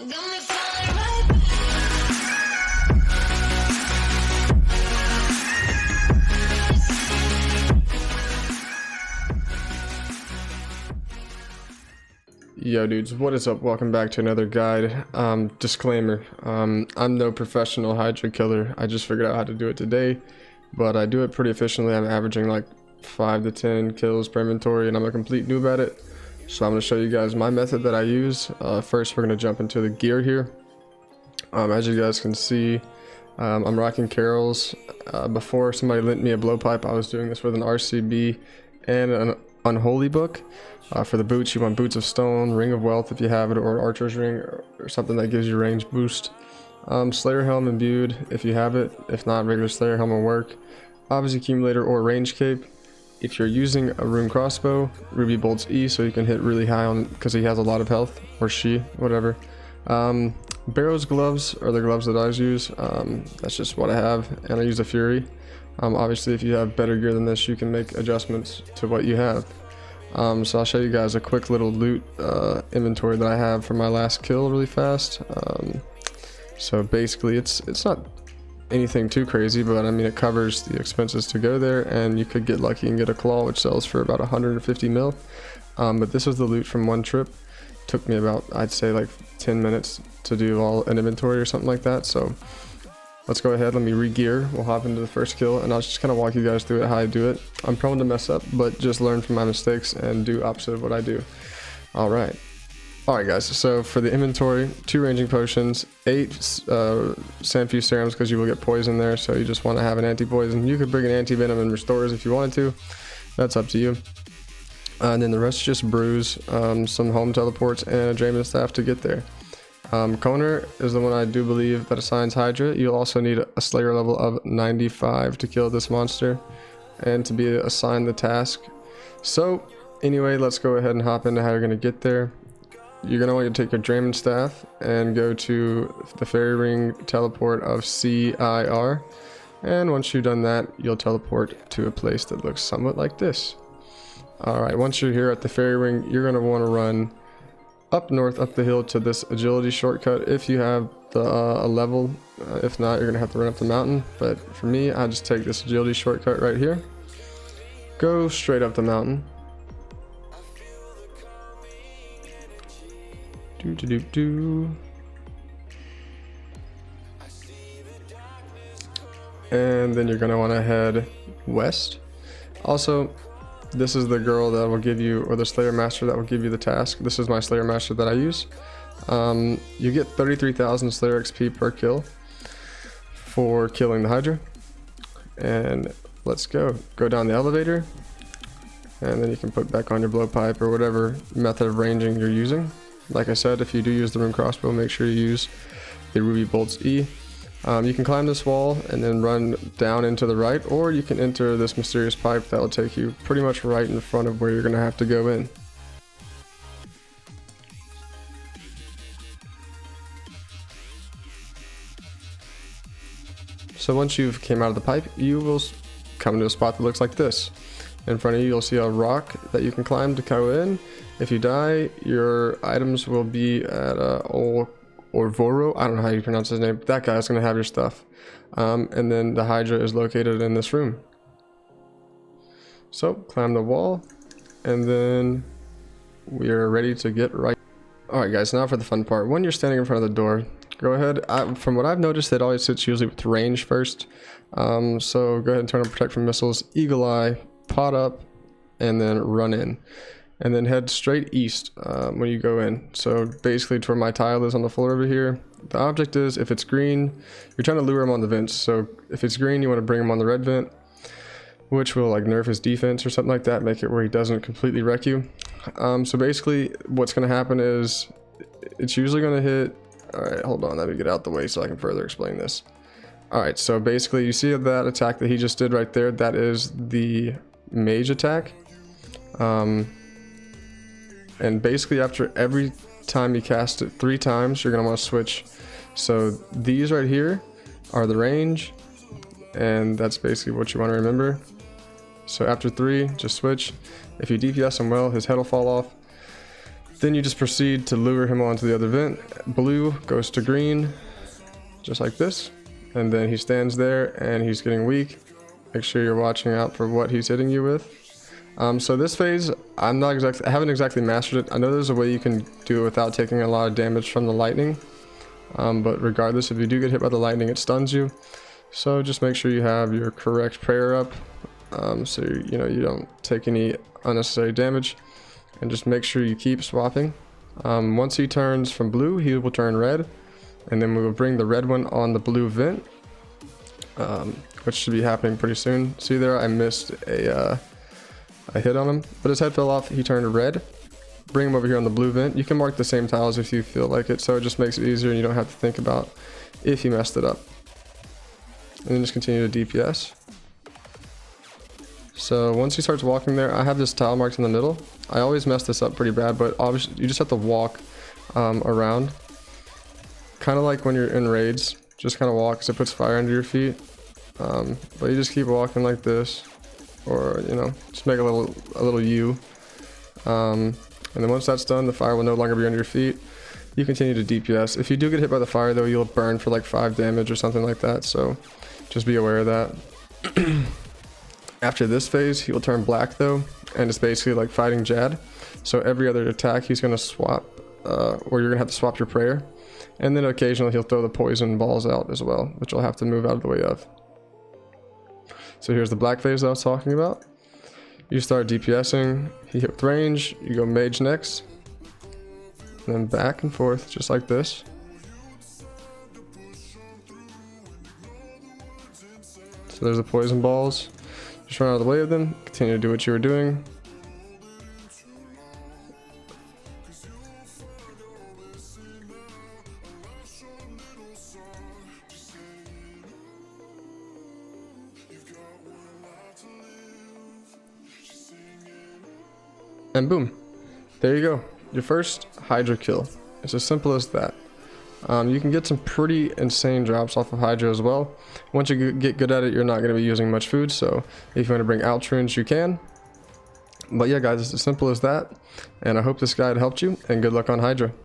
Yo dudes, what is up? Welcome back to another guide. Disclaimer, I'm no professional Hydra killer. I just figured out how to do it today, but I do it pretty efficiently. I'm averaging like 5 to 10 kills per inventory, and I'm a complete noob at it. So I'm going to show you guys my method that I use. First, we're going to jump into the gear here. As you guys can see, I'm rocking Carol's. Before somebody lent me a blowpipe, I was doing this with an RCB and an Unholy book. For the boots, you want Boots of Stone, Ring of Wealth if you have it, or Archer's Ring, or something that gives you range boost. Slayer Helm imbued if you have it. If not, regular Slayer Helm will work. Obviously Accumulator or Range Cape. If you're using a Rune Crossbow, Ruby Bolts E so you can hit really high on, because he has a lot of health, or she, whatever. Barrow's gloves are the gloves that I use. That's just what I have, and I use a Fury. Obviously if you have better gear than this, you can make adjustments to what you have. So I'll show you guys a quick little loot inventory that I have for my last kill really fast. So basically it's not anything too crazy, but I mean it covers the expenses to go there, and you could get lucky and get a claw which sells for about 150 mil. But this was the loot from one trip. Took me about, I'd say, like 10 minutes to do all an inventory or something like that. So let's go ahead, let me re-gear. We'll hop into the first kill, and I'll just kind of walk you guys through it, how I do it. I'm prone to mess up, but just learn from my mistakes and do opposite of what I do. Alright guys, so for the inventory, 2 ranging potions, 8 Sandfuse serums, because you will get poison there, so you just want to have an anti-poison. You could bring an anti-venom and restores if you wanted to. That's up to you. And then the rest just brews, some home teleports, and a Draven staff to get there. Koner is the one I do believe that assigns Hydra. You'll also need a Slayer level of 95 to kill this monster and to be assigned the task. So anyway, let's go ahead and hop into how you're going to get there. You're going to want to take your Draven staff and go to the fairy ring teleport of CIR, and once you've done that, you'll teleport to a place that looks somewhat like this. Alright, once you're here at the fairy ring, you're going to want to run up north, up the hill to this agility shortcut if you have the a level. If not, you're gonna have to run up the mountain, but for me, I just take this agility shortcut right here, go straight up the mountain, and then you're gonna want to head west. Also, this is the girl that will give you, or the Slayer Master that will give you the task. This is my Slayer Master that I use. You get 33,000 Slayer XP per kill for killing the Hydra. And let's go down the elevator, and then you can put back on your blowpipe or whatever method of ranging you're using. Like I said, if you do use the Rune Crossbow, make sure you use the Ruby Bolts E. You can climb this wall and then run down into the right, or you can enter this mysterious pipe that will take you pretty much right in front of where you're going to have to go in. So once you've came out of the pipe, you will come to a spot that looks like this. In front of you, you'll see a rock that you can climb to go in. If you die, your items will be at Orvoro, I don't know how you pronounce his name, but that guy's gonna have your stuff. And then the Hydra is located in this room. So climb the wall, and then we are ready to get right. Alright guys, now for the fun part. When you're standing in front of the door, go ahead. From what I've noticed, it always sits usually with range first. So go ahead and turn on Protect from Missiles, Eagle Eye, pot up, and then run in. And then head straight east when you go in. So basically to where my tile is on the floor over here. The object is, if it's green, you're trying to lure him on the vents. So if it's green, you want to bring him on the red vent, which will like nerf his defense or something like that, make it where he doesn't completely wreck you. So basically what's going to happen is it's usually going to hit. Alright, hold on, let me get out the way so I can further explain this. Alright, so basically you see that attack that he just did right there, that is the mage attack. And basically after every time you cast it 3 times, you're going to want to switch. So these right here are the range, and that's basically what you want to remember. So after 3, just switch. If you DPS him well, his head will fall off. Then you just proceed to lure him onto the other vent. Blue goes to green, just like this. And then he stands there and he's getting weak. Make sure you're watching out for what he's hitting you with. So this phase, I haven't exactly mastered it. I know there's a way you can do it without taking a lot of damage from the lightning. But regardless, if you do get hit by the lightning, it stuns you. So just make sure you have your correct prayer up. So you don't take any unnecessary damage. And just make sure you keep swapping. Once he turns from blue, he will turn red. And then we will bring the red one on the blue vent. Which should be happening pretty soon. See there, I missed a hit on him. But his head fell off, he turned red. Bring him over here on the blue vent. You can mark the same tiles if you feel like it. So it just makes it easier and you don't have to think about if you messed it up. And then just continue to DPS. So once he starts walking there, I have this tile marked in the middle. I always mess this up pretty bad, but obviously you just have to walk around. Kind of like when you're in raids, just kind of walk because it puts fire under your feet. But you just keep walking like this, or just make a little U. And then once that's done, the fire will no longer be under your feet. You continue to DPS. If you do get hit by the fire though, you'll burn for like 5 damage or something like that. So just be aware of that. After this phase, he will turn black though, and it's basically like fighting Jad. So every other attack he's gonna swap, or you're gonna have to swap your prayer. And then occasionally he'll throw the poison balls out as well, which you'll have to move out of the way of. So here's the black phase I was talking about. You start DPSing, he hit with range, you go mage next. And then back and forth, just like this. So there's the poison balls. Just run out of the way of them, continue to do what you were doing. And boom, there you go, your first Hydra kill. It's as simple as that. You can get some pretty insane drops off of Hydra as well. Once you get good at it, you're not going to be using much food, so if you want to bring out runes, you can. But yeah guys, it's as simple as that, and I hope this guide helped you, and good luck on Hydra.